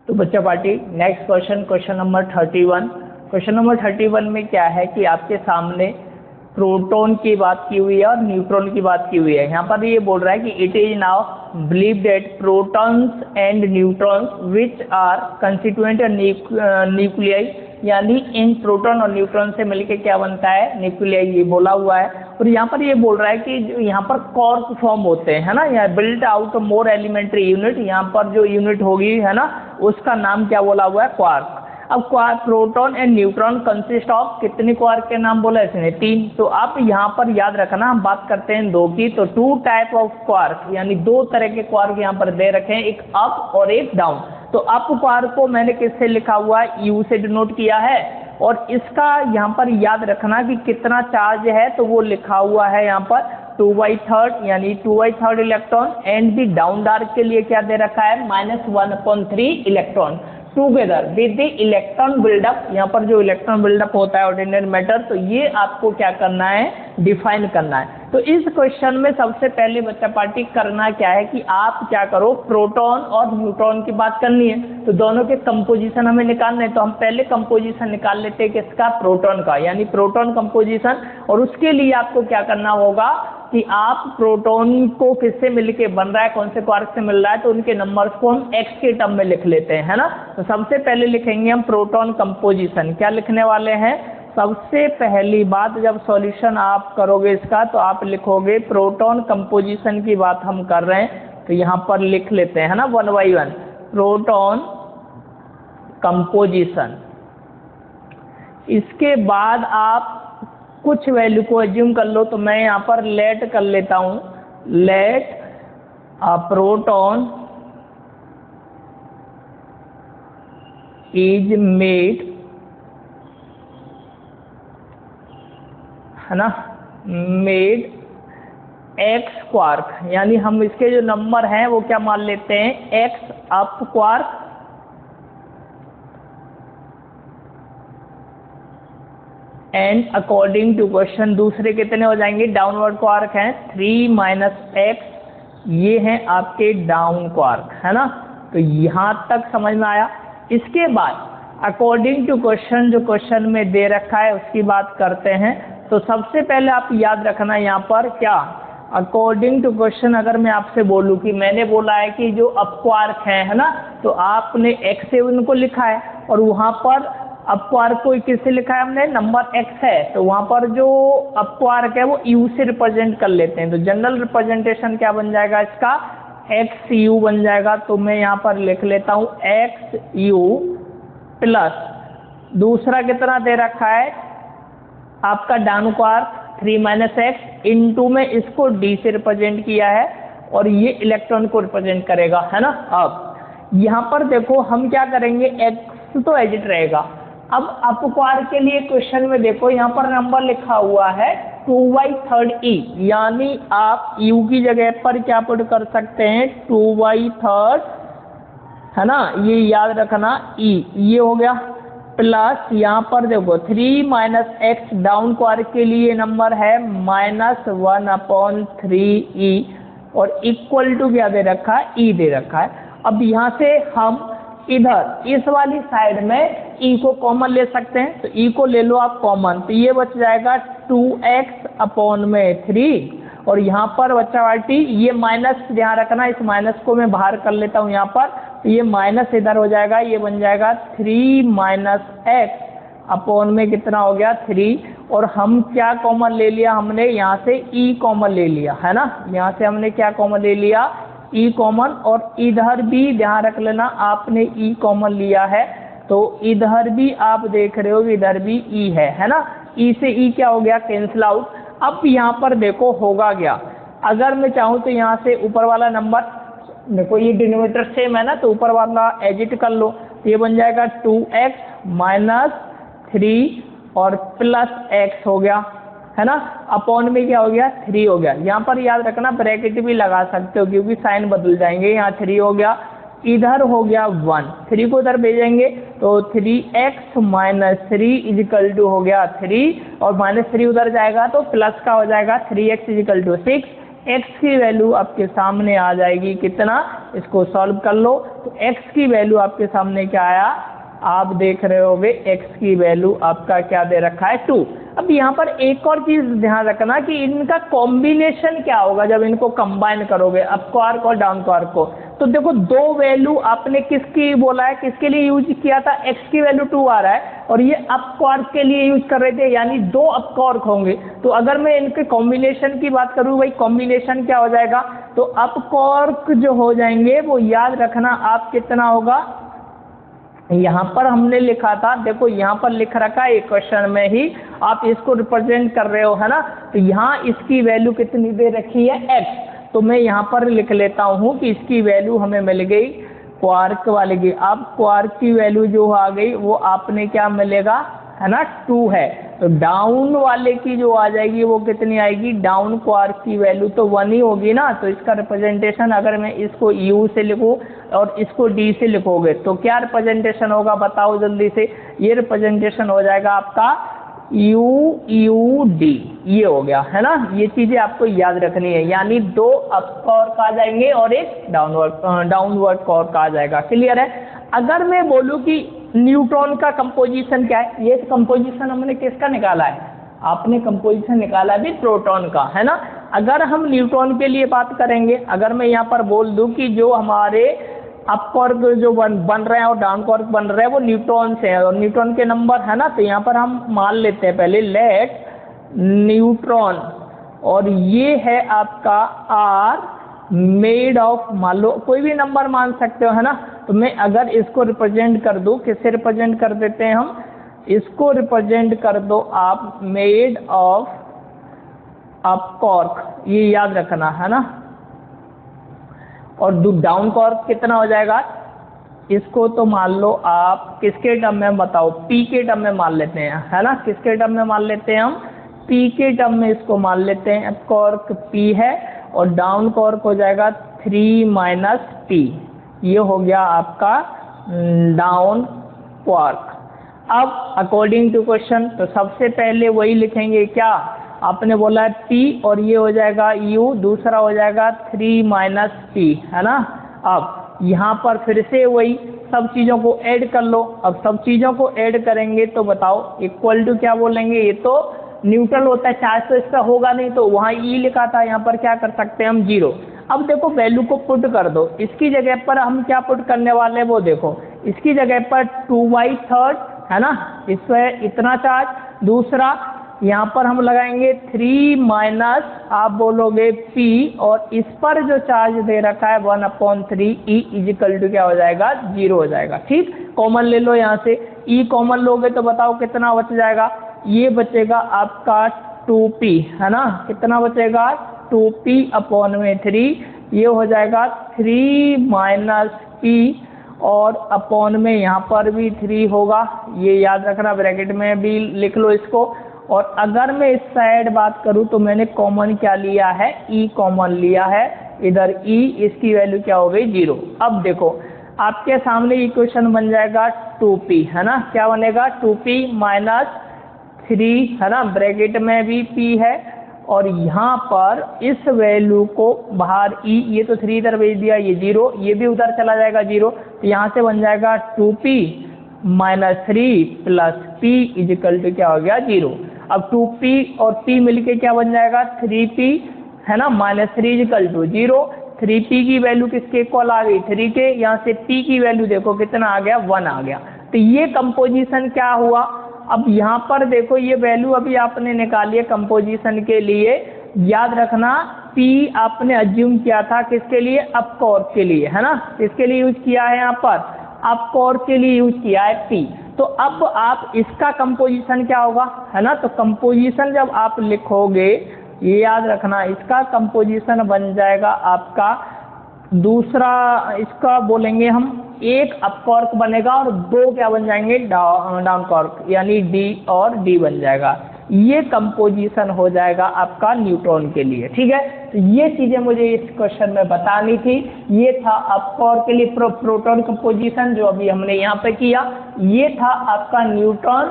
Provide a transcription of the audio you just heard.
तो बच्चा party next question, question number 31। Question number 31 में क्या है कि आपके सामने प्रोटॉन की बात की हुई है और न्यूट्रॉन की बात की हुई है। यहाँ पर ये बोल रहा है कि it is now believe that protons and neutrons which are constituent nuclei, यानी इन प्रोटॉन और न्यूट्रॉन से मिलके क्या बनता है, न्यूक्लियाई, ये बोला हुआ है। और यहाँ पर ये बोल रहा है कि यहाँ पर कॉर्क फॉर्म होते हैं, है ना, यहाँ built out more elementary unit, यहाँ पर जो यूनिट होगी, है ना, उसका नाम क्या बोला हुआ है, क्वार्क। अब quark, proton and neutron consist of, कितने क्वार्क के नाम बोला इसने, 3। तो आप यहाँ पर याद रखना, हम बात करते हैं 2 की, तो 2 टाइप ऑफ क्वार्क, यानी 2 तरह के क्वार्क यहाँ पर दे रखे हैं, एक अप और एक डाउन। तो अप क्वार्क को मैंने किससे लिखा हुआ है, यू से डिनोट किया है, और इसका यहाँ पर याद रखना कि कितना चार्ज है, तो वो लिखा हुआ है यहाँ पर 2/3, यानी 2/3 electron. And the down dark के लिए क्या दे रखा है, -1/3 electron together with the electron build up. यहाँ पर जो इलेक्ट्रॉन बिल्डअप होता है ऑर्डिनरी मैटर, तो ये आपको क्या करना है, डिफाइन करना है। तो इस क्वेश्चन में सबसे पहले बच्चा पार्टी करना क्या है कि आप क्या करो, प्रोटॉन और न्यूट्रॉन की बात करनी है, तो दोनों के कंपोजिशन हमें निकालने हैं। तो हम पहले कंपोजिशन निकाल लेते हैं किसका, प्रोटॉन का, यानी प्रोटॉन कंपोजिशन। और उसके लिए आपको क्या करना होगा कि आप प्रोटॉन को किससे मिलके बन रहा है, कौन से क्वार्क से मिल रहा है, तो उनके नंबर्स को हम x के टर्म में लिख लेते हैं, है ना। तो सबसे पहले लिखेंगे हम प्रोटॉन कंपोजिशन। क्या लिखने वाले हैं, सबसे पहली बात, जब सॉल्यूशन आप करोगे इसका, तो आप लिखोगे प्रोटॉन कंपोजिशन की बात हम कर रहे हैं, तो यहाँ पर लिख लेते हैं, है ना, 1 by 1 प्रोटॉन कंपोजिशन। इसके बाद आप कुछ वैल्यू को एज्यूम कर लो, तो मैं यहाँ पर लेट कर लेता हूँ, लेट प्रोटॉन इज मेड, है ना, मेड एक्स क्वार्क, यानी हम इसके जो नंबर हैं वो क्या मान लेते हैं, x up quark and according to question दूसरे कितने हो जाएंगे, डाउनवर्ड क्वार्क हैं 3 - x, ये हैं आपके डाउन क्वार्क, है ना। तो यहाँ तक समझ में आया। इसके बाद अकॉर्डिंग टू क्वेश्चन, जो क्वेश्चन में दे रखा है उसकी बात करते हैं। तो सबसे पहले आप याद रखना यहाँ पर क्या, अकॉर्डिंग टू क्वेश्चन, अगर मैं आपसे बोलूँ कि मैंने बोला है कि जो अप क्वार्क है ना, तो आपने x से उनको लिखा है, और वहाँ पर अप क्वार्क को किससे लिखा है हमने, नंबर x है, तो वहाँ पर जो अप क्वार्क है वो u से रिप्रेजेंट कर लेते हैं। तो जनरल रिप्रेजेंटेशन क्या बन जाएगा इसका, xu बन जाएगा। तो मैं यहाँ पर लिख लेता हूँ xu प्लस दूसरा कितना दे रखा है आपका डाउन क्वार्क 3 - x, इनटू में इसको d से रिप्रेजेंट किया है, और ये इलेक्ट्रॉन को रिप्रेजेंट करेगा, है ना। अब यहाँ पर देखो हम क्या करेंगे, x तो एजिट रहेगा। अब अप क्वार्क के लिए क्वेश्चन में देखो यहाँ पर नंबर लिखा हुआ है 2/3 e, यानी आप u की जगह पर क्या पुट कर सकते हैं, 2/3, है ना, ये याद रखना e, ये हो गया, प्लस यहाँ पर देखो 3 - x डाउन क्वार्क के लिए नंबर है -1/3 e, और इक्वल टू क्या दे रखा है, e दे रखा है। अब यहाँ से हम इधर इस वाली साइड में e को कॉमन ले सकते हैं, तो e को ले लो आप कॉमन, तो ये बच जाएगा 2x/3, और यहाँ पर बच्चा वाटी ये माइनस ध्यान रखना, इस माइनस को मैं बाहर कर लेता हूँ यहाँ पर, तो ये माइनस इधर हो जाएगा, ये बन जाएगा 3 - x/में कितना हो गया 3, और हम क्या कॉमन ले लिया हमने, यहाँ से e कॉमन ले लिया, है ना, यहाँ से हमने क्या कॉमन ले लिया, e कॉमन, और इधर भी ध्यान रख लेना आपने e कॉमन लिया है, तो इधर भी आप देख रहे हो इधर भी e है ना, e से e क्या हो गया, कैंसिल आउट। अब यहाँ पर देखो होगा क्या, अगर मैं चाहूँ तो यहाँ से ऊपर वाला नंबर देखो, ये डिनोमिनेटर सेम है ना, तो ऊपर वाला एडिट कर लो, तो ये बन जाएगा 2x - 3 और प्लस x हो गया, है ना, अपॉन में क्या हो गया 3 हो गया। यहाँ पर याद रखना ब्रैकेट भी लगा सकते हो क्योंकि साइन बदल जाएंगे, यहाँ 3 हो गया, इधर हो गया 1, 3 को उधर भेजेंगे तो 3x - 3 = हो गया 3, और -3 उधर जाएगा तो प्लस का हो जाएगा 3x = 6, x की वैल्यू आपके सामने आ जाएगी कितना, इसको सॉल्व कर लो तो x की वैल्यू आपके सामने क्या आया, आप देख रहे होगे x की वैल्यू आपका क्या दे रखा है 2। अब यहाँ पर एक और चीज ध्यान रखना कि इनका कॉम्बिनेशन क्या होगा जब इनको कंबाइन करोगे अप क्वार्क और डाउन क्वार्क को। तो देखो दो वैल्यू आपने किसकी बोला है, किसके लिए यूज किया था, x की वैल्यू 2 आ रहा है और ये अप क्वार्क के लिए यूज कर रहे थे, यानी दो अप क्वार्क होंगे। तो अगर मैं इनके कॉम्बिनेशन की बात करूँ भाई, कॉम्बिनेशन क्या हो जाएगा, तो अप क्वार्क जो हो जाएंगे वो याद रखना आप कितना होगा, यहाँ पर हमने लिखा था, देखो यहाँ पर लिख रखा है क्वेश्चन में ही, आप इसको रिप्रेजेंट कर रहे हो है ना, तो यहाँ इसकी वैल्यू कितनी दे रखी है x, तो मैं यहाँ पर लिख लेता हूँ कि इसकी वैल्यू हमें मिल गई क्वार्क वाले की। अब क्वार्क की वैल्यू जो आ गई वो आपने क्या मिलेगा है ना 2 है, तो डाउन वाले की जो आ जाएगी वो कितनी आएगी, डाउन क्वार्क की वैल्यू तो 1 ही होगी ना। तो इसका रिप्रेजेंटेशन अगर मैं इसको u से लिखूँ और इसको d से लिखोगे तो क्या रिप्रेजेंटेशन होगा बताओ जल्दी से, ये रिप्रेजेंटेशन हो जाएगा आपका UUD, ये हो गया है ना। ये चीजें आपको याद रखनी है, यानी दो अप क्वार्क आ जाएंगे और एक डाउनवर्ड क्वार्क आ जाएगा, क्लियर है। अगर मैं बोलूँ कि न्यूट्रॉन का कंपोजिशन क्या है, ये कंपोजिशन हमने किसका निकाला है, आपने कंपोजिशन निकाला भी प्रोटॉन का है ना। अगर हम न्यूट्रॉन के लिए बात करेंगे, अगर मैं यहाँ पर बोल दूँ कि जो हमारे अप क्वार्क जो बन रहे हैं और डाउन क्वार्क बन रहे हैं वो न्यूट्रॉन से है और न्यूट्रॉन के नंबर है ना, तो यहाँ पर हम मान लेते हैं पहले लेट न्यूट्रॉन, और ये है आपका R मेड ऑफ, मान लो कोई भी नंबर मान सकते हो है ना। तो मैं अगर इसको रिप्रेजेंट कर दूँ, किससे रिप्रेजेंट कर देते हैं हम, इसको रिप्रेजेंट कर दो आप मेड ऑफ अप क्वार्क, ये याद रखना है ना। और डाउन क्वार्क कितना हो जाएगा, इसको तो मान लो आप किसके टर्म में बताओ, P के टर्म में मान लेते हैं है ना, किसके टर्म में मान लेते हैं हम, P के टर्म में इसको मान लेते हैं। क्वार्क P है और डाउन क्वार्क हो जाएगा 3 - P, ये हो गया आपका डाउन क्वार्क। अब अकॉर्डिंग टू क्वेश्चन तो सबसे पहले वही लिखेंगे, क्या आपने बोला है P और ये हो जाएगा U, दूसरा हो जाएगा 3 - P है ना। अब यहाँ पर फिर से वही सब चीज़ों को ऐड कर लो। अब सब चीज़ों को ऐड करेंगे तो बताओ इक्वल टू क्या बोलेंगे, ये तो न्यूट्रल होता है, चार्ज तो इसका होगा नहीं, तो वहाँ E लिखा था, यहाँ पर क्या कर सकते हैं हम 0। अब देखो वैल्यू को पुट कर दो, इसकी जगह पर हम क्या पुट करने वाले हैं वो देखो, इसकी जगह पर 2/3 है ना, इस पर इतना चार्ज, दूसरा यहाँ पर हम लगाएंगे 3 - आप बोलोगे P और इस पर जो चार्ज दे रखा है 1/3 E इजिकल टू क्या हो जाएगा 0 हो जाएगा। ठीक, कॉमन ले लो यहाँ से, E कॉमन लोगे तो बताओ कितना बच जाएगा, ये बचेगा आपका 2P है ना, कितना बचेगा 2P/3, ये हो जाएगा 3 - P और अपॉन में यहाँ पर भी 3 होगा, ये याद रखना, ब्रैकेट में भी लिख लो इसको। और अगर मैं इस साइड बात करूँ तो मैंने कॉमन क्या लिया है, E कॉमन लिया है, इधर E, इसकी वैल्यू क्या हो गई 0। अब देखो आपके सामने इक्वेशन बन जाएगा 2P है ना, क्या बनेगा 2P - 3 है ना, ब्रैकेट में भी P है और यहाँ पर इस वैल्यू को बाहर E, ये तो 3 इधर भेज दिया, ये 0, ये भी उधर चला जाएगा 0, तो यहाँ से बन जाएगा 2P - 3 + P इजिकल टू क्या हो गया 0। अब 2P और P मिलके क्या बन जाएगा 3P है ना, -3 इजिकल टू 0। 3P की वैल्यू किसके इक्वल आ गई 3 के, यहाँ से P की वैल्यू देखो कितना आ गया 1 आ गया। तो ये कंपोजिशन क्या हुआ, अब यहाँ पर देखो ये वैल्यू अभी आपने निकाली है कंपोजिशन के लिए, याद रखना P आपने अज्यूम किया था किसके लिए, अप क्वार्क के लिए है ना, किसके लिए यूज किया है यहाँ पर, अप क्वार्क के लिए यूज किया है P। तो अब आप इसका कंपोजिशन क्या होगा है ना, तो कंपोजिशन जब आप लिखोगे ये याद रखना, इसका कंपोजिशन बन जाएगा आपका दूसरा, इसका बोलेंगे हम एक अप क्वार्क बनेगा और 2 क्या बन जाएंगे डाउन क्वार्क, यानी D और D बन जाएगा। ये कंपोजिशन हो जाएगा आपका न्यूट्रॉन के लिए। ठीक है, तो ये चीजें मुझे इस क्वेश्चन में बतानी थी। ये था अप क्वार्क के लिए प्रोटॉन कंपोजिशन जो अभी हमने यहाँ पे किया, ये था आपका न्यूट्रॉन